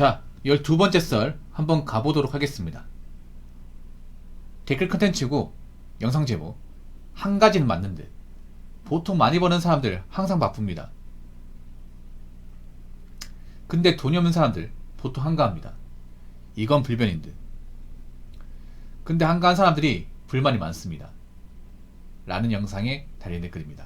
자, 12번째 썰 한번 가보도록 하겠습니다. 댓글 컨텐츠고 영상 제목 한 가지는 맞는 듯. 보통 많이 버는 사람들 항상 바쁩니다. 근데 돈이 없는 사람들 보통 한가합니다. 이건 불변인 듯. 근데 한가한 사람들이 불만이 많습니다. 라는 영상에 달린 댓글입니다.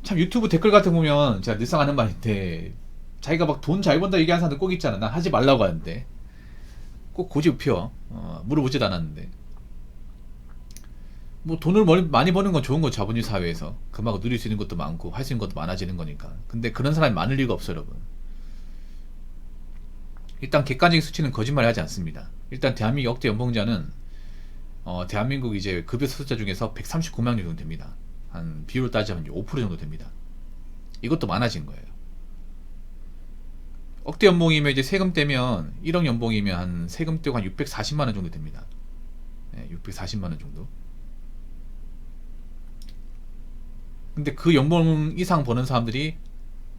참 유튜브 댓글 같은 거 보면 제가 늘상 하는 말인데, 자기가 막 돈 잘 번다 얘기하는 사람들 꼭 있잖아. 난 하지 말라고 하는데 꼭 고집 피워. 물어보지도 않았는데. 뭐 돈을 많이 버는 건 좋은 거, 자본주의 사회에서 그만큼 누릴 수 있는 것도 많고 할 수 있는 것도 많아지는 거니까. 근데 그런 사람이 많을 리가 없어요, 여러분. 일단 객관적인 수치는 거짓말을 하지 않습니다. 일단 대한민국 역대 연봉자는 대한민국 이제 급여 소득자 중에서 139만 명 정도 됩니다. 한 비율로 따지면 5% 정도 됩니다. 이것도 많아진 거예요. 억대 연봉이면 이제 세금 떼면 1억 연봉이면 한 세금 떼고 한 640만 원 정도 됩니다. 네, 640만 원 정도. 근데 그 연봉 이상 버는 사람들이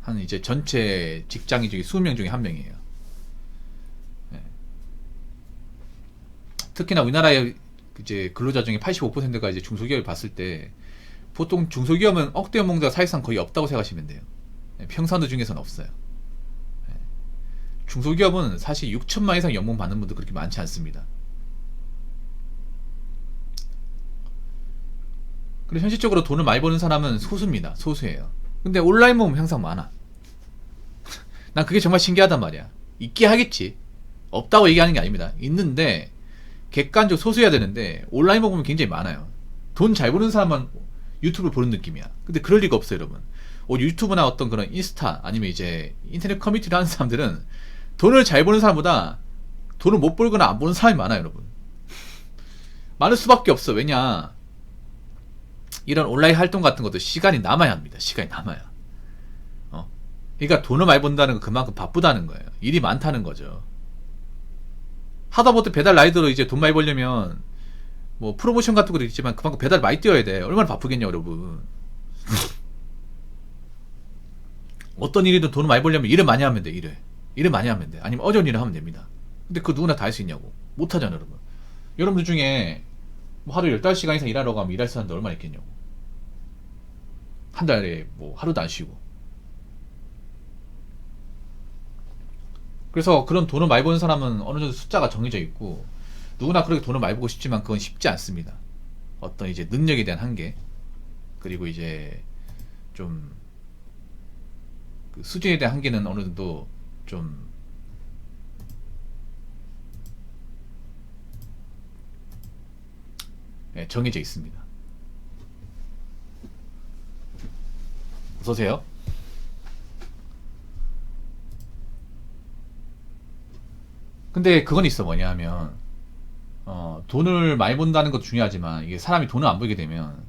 한 이제 전체 직장인 중에 20명 중에 한 명이에요. 네. 특히나 우리나라의 이제 근로자 중에 85%가 이제 중소기업을 봤을 때, 보통 중소기업은 억대 연봉자가 사실상 거의 없다고 생각하시면 돼요. 네, 평산도 중에서는 없어요. 네. 중소기업은 사실 6천만 이상 연봉 받는 분도 그렇게 많지 않습니다. 그리고 현실적으로 돈을 많이 버는 사람은 소수입니다. 소수예요. 근데 온라인 모임 항상 많아. 난 그게 정말 신기하단 말이야. 있게 하겠지. 없다고 얘기하는 게 아닙니다. 있는데 객관적 소수여야 되는데 온라인 모임은 굉장히 많아요. 돈 잘 버는 사람만 유튜브를 보는 느낌이야. 근데 그럴 리가 없어요, 여러분. 유튜브나 어떤 그런 인스타 아니면 이제 인터넷 커뮤니티를 하는 사람들은 돈을 잘 버는 사람보다 돈을 못 벌거나 안 버는 사람이 많아요, 여러분. 많을 수밖에 없어. 왜냐, 이런 온라인 활동 같은 것도 시간이 남아야 합니다. 시간이 남아야. 그러니까 돈을 많이 번다는 건 그만큼 바쁘다는 거예요. 일이 많다는 거죠. 하다못해 배달 라이더로 이제 돈 많이 벌려면 뭐 프로모션 같은 것도 있지만 그만큼 배달 많이 뛰어야 돼. 얼마나 바쁘겠냐, 여러분. 어떤 일이든 돈을 많이 벌려면 일을 많이 하면 돼. 일을 많이 하면 돼. 아니면 어려운 일을 하면 됩니다. 근데 그거 누구나 다 할 수 있냐고. 못 하잖아, 여러분. 여러분들 중에 뭐 하루 15시간 이상 일하러 가면 일할 사람들 얼마나 있겠냐고. 한 달에 뭐 하루도 안 쉬고. 그래서 그런 돈을 많이 버는 사람은 어느 정도 숫자가 정해져 있고, 누구나 그렇게 돈을 많이 벌고 싶지만 그건 쉽지 않습니다. 어떤 이제 능력에 대한 한계, 그리고 이제 좀 그 수준에 대한 한계는 어느 정도 좀 정해져 있습니다. 어서오세요. 근데 그건 있어. 뭐냐 하면 돈을 많이 번다는 것도 중요하지만, 이게 사람이 돈을 안 벌게 되면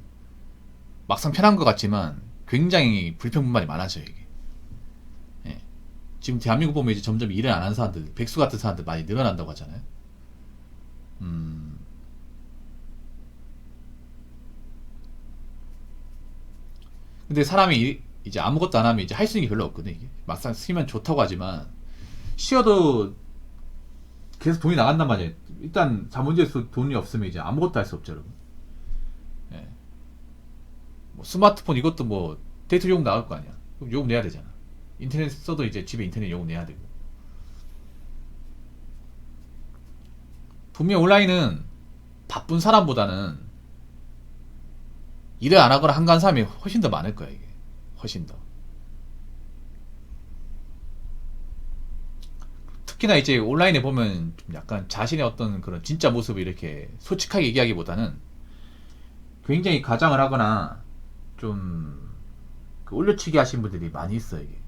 막상 편한 것 같지만 굉장히 불평불만이 많아져요, 이게. 예. 지금 대한민국 보면 이제 점점 일을 안 하는 사람들, 백수 같은 사람들 많이 늘어난다고 하잖아요. 근데 사람이 이제 아무것도 안 하면 이제 할 수 있는 게 별로 없거든. 이게 막상 쓰면 좋다고 하지만, 쉬어도 계속 돈이 나간단 말이에요. 일단 자본주의에서 돈이 없으면 이제 아무것도 할 수 없죠, 여러분. 예. 뭐 스마트폰 이것도 뭐 데이터 요금 나갈 거 아니야. 그럼 요금 내야 되잖아. 인터넷 써도 이제 집에 인터넷 요금 내야 되고. 분명 온라인은 바쁜 사람보다는 일을 안 하거나 한가한 사람이 훨씬 더 많을 거야, 이게. 훨씬 더. 특히나 이제 온라인에 보면 좀 약간 자신의 어떤 그런 진짜 모습을 이렇게 솔직하게 얘기하기보다는 굉장히 가장을 하거나 좀그 올려치기 하신 분들이 많이 있어요, 이게.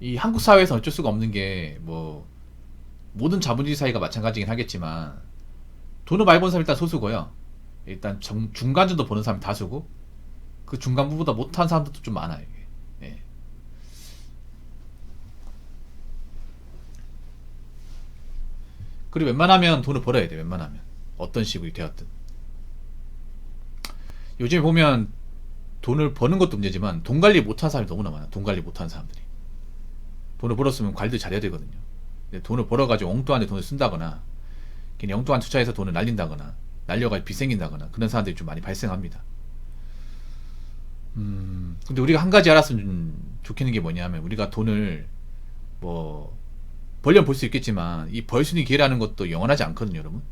이 한국 사회에서 어쩔 수가 없는 게, 뭐 모든 자본주의 사회가 마찬가지긴 하겠지만, 돈을 많이 버는 사람이 일단 소수고요. 일단 중간 정도 버는 사람이 다수고, 그 중간부보다 못한 사람들도 좀 많아요, 이게. 예. 그리고 웬만하면 돈을 벌어야 돼. 웬만하면 어떤 식으로 되었든. 요즘에 보면 돈을 버는 것도 문제지만 돈 관리 못하는 사람이 너무나 많아. 돈 관리 못하는 사람들이. 돈을 벌었으면 관리도 잘해야 되거든요. 근데 돈을 벌어가지고 엉뚱한 데 돈을 쓴다거나 그냥 엉뚱한 투자해서 돈을 날린다거나 날려가지고 빚 생긴다거나 그런 사람들이 좀 많이 발생합니다. 근데 우리가 한 가지 알았으면 좋겠는 게 뭐냐면 우리가 돈을 뭐 벌려면 벌 수 있겠지만 이 벌 수 있는 기회라는 것도 영원하지 않거든요, 여러분.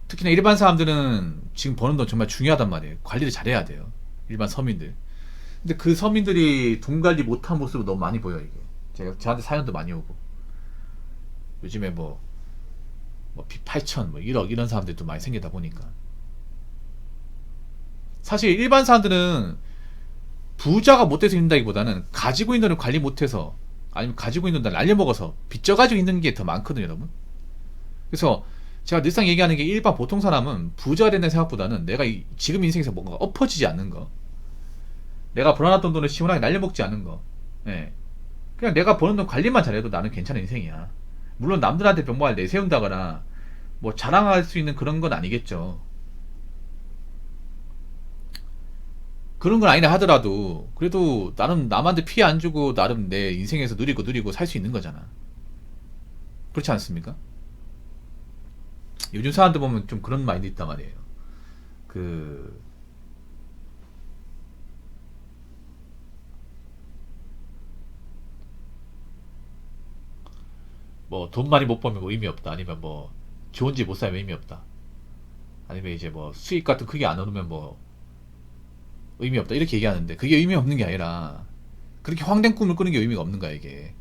특히나 일반 사람들은 지금 버는 돈 정말 중요하단 말이에요. 관리를 잘해야 돼요. 일반 서민들. 근데 그 서민들이 돈 관리 못한 모습을 너무 많이 보여요, 이게. 저한테 사연도 많이 오고. 요즘에 빚 8천, 1억 이런 사람들도 많이 생기다 보니까. 사실 일반 사람들은 부자가 못돼서 힘든다기보다는 가지고 있는 돈을 관리 못해서 아니면 가지고 있는 돈을 날려먹어서 빚져가지고 있는 게 더 많거든요, 여러분. 그래서 제가 늘상 얘기하는 게 일반 보통 사람은 부자가 된다는 생각보다는 내가 지금 인생에서 뭔가 엎어지지 않는 거, 내가 벌어놨던 돈을 시원하게 날려먹지 않은 거, 예. 그냥 내가 버는 돈 관리만 잘해도 나는 괜찮은 인생이야. 물론 남들한테 병마를 내세운다거나 뭐 자랑할 수 있는 그런 건 아니겠죠. 그런 건 아니라 하더라도 그래도 나름 남한테 피해 안 주고 나름 내 인생에서 누리고 살 수 있는 거잖아. 그렇지 않습니까? 요즘 사람들 보면 좀 그런 마인드 있단 말이에요. 그 뭐 돈 많이 못 벌면 뭐 의미 없다. 아니면 뭐 좋은 집 못 살면 의미 없다. 아니면 이제 뭐 수익 같은 크게 안 오르면 뭐 의미 없다. 이렇게 얘기하는데 그게 의미 없는 게 아니라 그렇게 황된 꿈을 꾸는 게 의미가 없는 거야, 이게.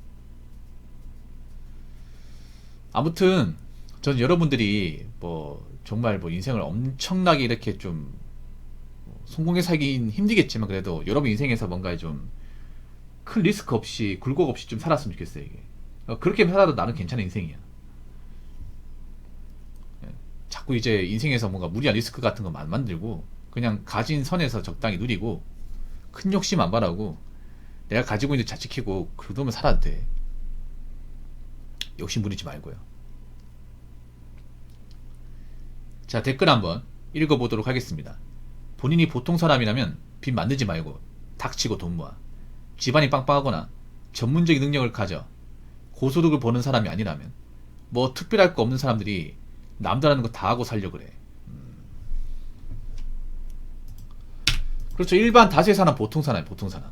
아무튼 전 여러분들이 뭐 정말 뭐 인생을 엄청나게 이렇게 좀 성공해 살긴 힘들겠지만 그래도 여러분 인생에서 뭔가 좀 큰 리스크 없이 굴곡 없이 좀 살았으면 좋겠어요, 이게. 그렇게 살아도 나는 괜찮은 인생이야. 예. 자꾸 이제 인생에서 뭔가 무리한 리스크 같은 거 안 만들고 그냥 가진 선에서 적당히 누리고 큰 욕심 안 바라고 내가 가지고 있는 잘 지키고 그 돈을 살아도 돼. 욕심 부리지 말고요. 자, 댓글 한번 읽어보도록 하겠습니다. 본인이 보통 사람이라면 빚 만들지 말고 닥치고 돈 모아. 집안이 빵빵하거나 전문적인 능력을 가져 고소득을 버는 사람이 아니라면 뭐 특별할 거 없는 사람들이 남들 하는 거 다 하고 살려고 그래. 그렇죠. 일반 다수의 사람, 보통 사람, 보통 사람.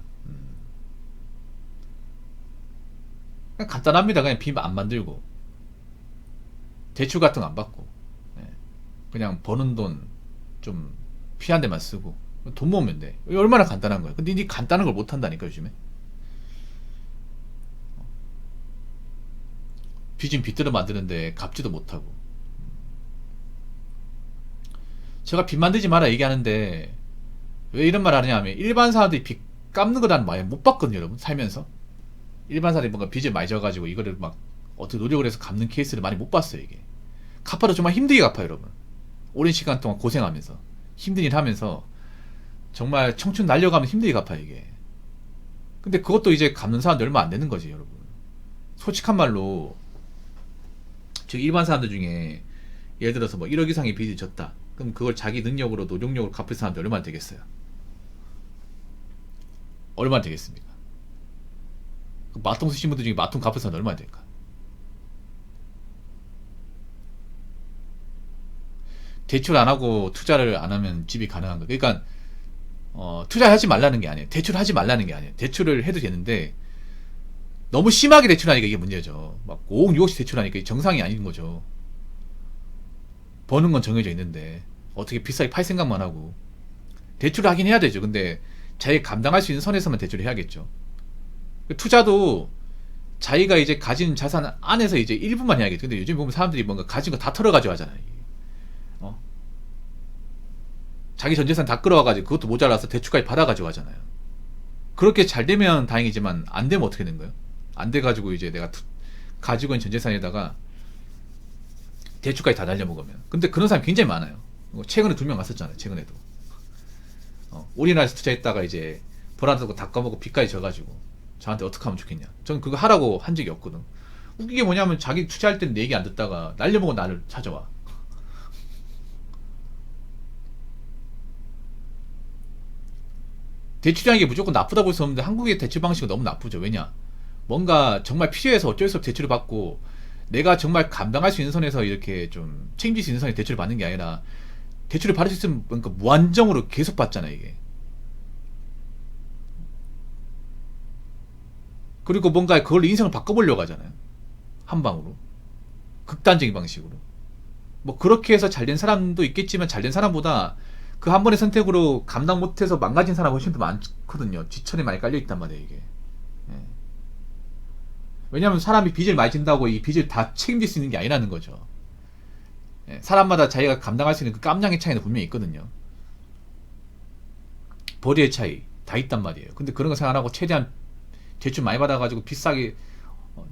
그냥 간단합니다. 그냥 빚 안 만들고 대출 같은 거 안 받고, 예. 그냥 버는 돈 좀 피한 데만 쓰고 돈 모으면 돼. 이게 얼마나 간단한 거야. 근데 니 간단한 걸 못 한다니까, 요즘에. 빚은 빚대로 만드는데 갚지도 못하고. 제가 빚 만들지 마라 얘기하는데 왜 이런 말 하느냐 하면 일반 사람들이 빚 갚는 거 난 많이 못 봤거든요, 여러분. 살면서 일반 사람들이 뭔가 빚을 많이 져가지고 이거를 막 어떻게 노력을 해서 갚는 케이스를 많이 못 봤어요. 이게 갚아도 정말 힘들게 갚아요, 여러분. 오랜 시간 동안 고생하면서 힘든 일 하면서 정말 청춘 날려가면 힘들게 갚아요, 이게. 근데 그것도 이제 갚는 사람들 얼마 안 되는 거지, 여러분. 솔직한 말로 즉 일반 사람들 중에 예를 들어서 뭐 1억 이상의 빚을 졌다. 그럼 그걸 자기 능력으로 노력력으로 갚을 사람들 얼마나 되겠어요? 얼마나 되겠습니까? 그 마통 쓰신 분들 중에 마통 갚을 사람 얼마나 될까? 대출 안 하고 투자를 안 하면 집이 가능한 거. 그러니까 투자하지 말라는 게 아니에요. 대출하지 말라는 게 아니에요. 대출을 해도 되는데 너무 심하게 대출하니까 이게 문제죠. 막 5억, 6억씩 대출하니까 정상이 아닌 거죠. 버는 건 정해져 있는데 어떻게 비싸게 팔 생각만 하고 대출을 하긴 해야 되죠. 근데 자기가 감당할 수 있는 선에서만 대출을 해야겠죠. 투자도 자기가 이제 가진 자산 안에서 이제 일부만 해야겠죠. 근데 요즘 보면 사람들이 뭔가 가진 거 다 털어가지고 하잖아요. 어? 자기 전 재산 다 끌어와가지고 그것도 모자라서 대출까지 받아가지고 하잖아요. 그렇게 잘 되면 다행이지만 안 되면 어떻게 된 거예요? 안 돼가지고 이제 내가 가지고 있는 전 재산에다가 대출까지 다 날려먹으면. 근데 그런 사람이 굉장히 많아요. 최근에 2명 갔었잖아요. 최근에도. 우리나라에서 투자했다가 이제 벌어놓고 다 까먹고 빚까지 져가지고 저한테 어떻게 하면 좋겠냐. 저는 그거 하라고 한 적이 없거든. 웃기게 뭐냐면 자기 투자할 때는 내 얘기 안 듣다가 날려먹은 나를 찾아와. 대출이라는 게 무조건 나쁘다고 볼 수 없는데 한국의 대출 방식은 너무 나쁘죠. 왜냐? 뭔가 정말 필요해서 어쩔 수 없이 대출을 받고 내가 정말 감당할 수 있는 선에서 이렇게 좀 책임질 수 있는 선에 대출을 받는 게 아니라 대출을 받을 수 있으면 그러니까 무한정으로 계속 받잖아 이게. 그리고 뭔가 그걸로 인생을 바꿔보려고 하잖아요. 한 방으로. 극단적인 방식으로. 뭐 그렇게 해서 잘 된 사람도 있겠지만 잘 된 사람보다 그 한 번의 선택으로 감당 못해서 망가진 사람 훨씬 더 많거든요. 뒷천에 많이 깔려있단 말이에요 이게. 예. 왜냐하면 사람이 빚을 많이 진다고 이 빚을 다 책임질 수 있는 게 아니라는 거죠. 예. 사람마다 자기가 감당할 수 있는 그 깜냥의 차이는 분명히 있거든요. 벌이의 차이 다 있단 말이에요. 근데 그런 거 생각 안 하고 최대한 대출 많이 받아가지고 비싸게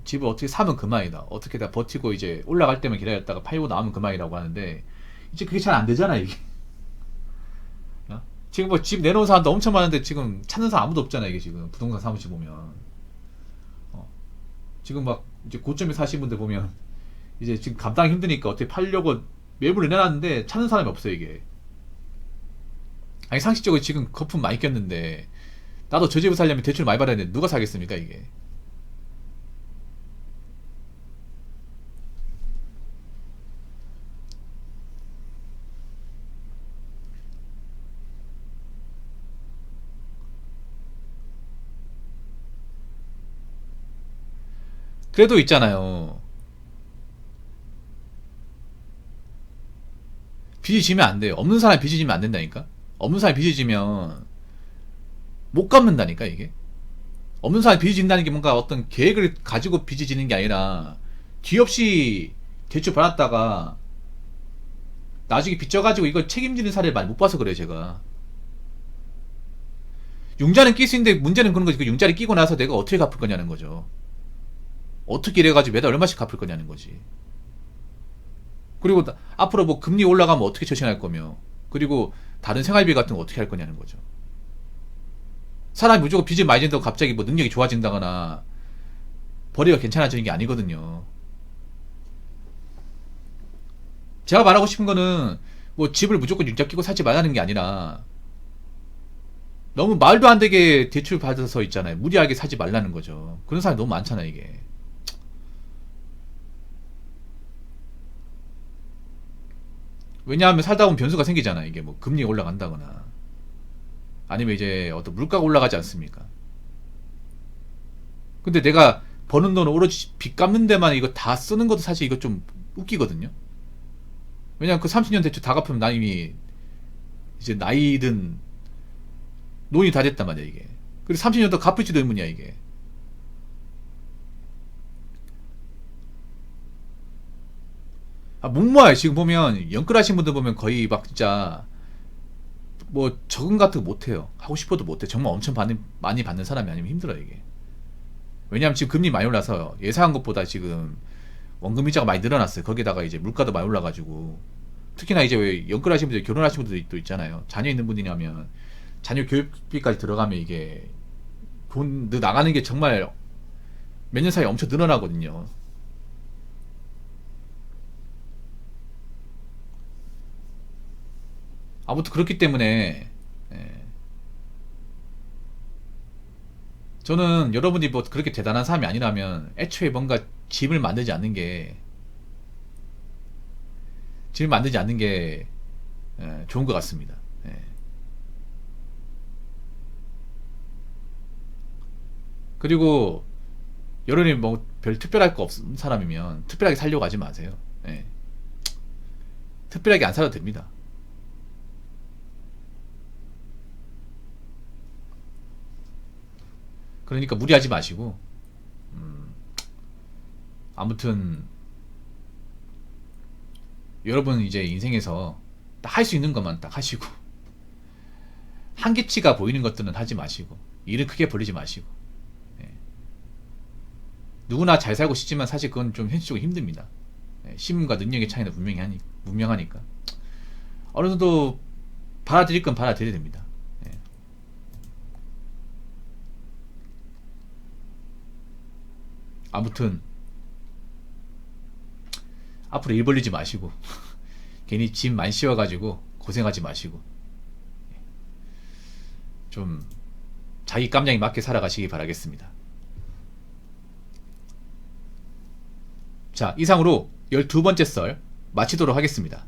집을 어떻게 사면 그만이다. 어떻게 다 버티고 이제 올라갈 때만 기다렸다가 팔고 나오면 그만이라고 하는데 이제 그게 잘 안 되잖아 이게. 어? 지금 뭐 집 내놓은 사람도 엄청 많은데 지금 찾는 사람 아무도 없잖아 이게 지금 부동산 사무실 보면. 지금 막 이제 고점에 사신 분들 보면 이제 지금 감당이 힘드니까 어떻게 팔려고 매물을 내놨는데 찾는 사람이 없어요 이게. 아니 상식적으로 지금 거품 많이 꼈는데 나도 저 집을 살려면 대출 많이 받아야 되는데 누가 사겠습니까 이게. 그래도 있잖아요. 빚이 지면 안 돼요. 없는 사람이 빚이 지면 안 된다니까. 없는 사람이 빚이 지면 못 갚는다니까 이게. 없는 사람이 빚이 진다는 게 뭔가 어떤 계획을 가지고 빚이 지는 게 아니라 뒤 없이 대출 받았다가 나중에 빚져가지고 이걸 책임지는 사례를 많이 못 봐서 그래요 제가. 융자는 낄 수 있는데 문제는 그런 거지. 그 융자를 끼고 나서 내가 어떻게 갚을 거냐는 거죠. 어떻게 이래가지고 매달 얼마씩 갚을 거냐는 거지. 그리고 앞으로 뭐 금리 올라가면 어떻게 처신할 거며, 그리고 다른 생활비 같은 거 어떻게 할 거냐는 거죠. 사람이 무조건 빚을 많이 진다고 갑자기 뭐 능력이 좋아진다거나 벌이가 괜찮아지는 게 아니거든요. 제가 말하고 싶은 거는 뭐 집을 무조건 융자 끼고 살지 말라는 게 아니라 너무 말도 안 되게 대출 받아서 있잖아요. 무리하게 사지 말라는 거죠. 그런 사람이 너무 많잖아 이게. 왜냐하면 살다 보면 변수가 생기잖아. 이게 뭐 금리 올라간다거나 아니면 이제 어떤 물가가 올라가지 않습니까? 근데 내가 버는 돈을 오로지 빚 갚는 데만 이거 다 쓰는 것도 사실 이거 좀 웃기거든요. 왜냐면 그 30년 대출 다 갚으면 나 이미 이제 나이든 돈이 다 됐단 말이야 이게. 그리고 30년 더 갚을지도 의문이야 이게. 못 모아요. 지금 보면 연끌하신 분들 보면 거의 막 진짜 뭐 적응 같은 거 못해요. 하고 싶어도 못해. 정말 엄청 많이 받는 사람이 아니면 힘들어요 이게. 왜냐하면 지금 금리 많이 올라서 예상한 것보다 지금 원금 이자가 많이 늘어났어요. 거기다가 이제 물가도 많이 올라가지고 특히나 이제 왜 연끌하신 분들 결혼하신 분들이 또 있잖아요. 자녀 있는 분이라면 자녀 교육비까지 들어가면 이게 돈 나가는 게 정말 몇 년 사이에 엄청 늘어나거든요. 아무튼 그렇기 때문에 예, 저는 여러분이 뭐 그렇게 대단한 사람이 아니라면 애초에 뭔가 집을 만들지 않는 게 집을 만들지 않는 게 좋은 것 같습니다. 예. 그리고 여러분이 뭐 별 특별할 거 없는 사람이면 특별하게 살려고 하지 마세요. 예. 특별하게 안 살아도 됩니다. 그러니까 무리하지 마시고 음, 아무튼 여러분 이제 인생에서 딱 할 수 있는 것만 딱 하시고 한계치가 보이는 것들은 하지 마시고 일은 크게 벌리지 마시고 예. 누구나 잘 살고 싶지만 사실 그건 좀 현실적으로 힘듭니다. 예. 힘과 능력의 차이는 분명하니까 어느 정도 받아들일 건 받아들여야 됩니다. 예. 아무튼 앞으로 일 벌리지 마시고 괜히 짐 많이 씌워가지고 고생하지 마시고 좀 자기 깜냥에 맞게 살아가시기 바라겠습니다. 자, 이상으로 12번째 썰 마치도록 하겠습니다.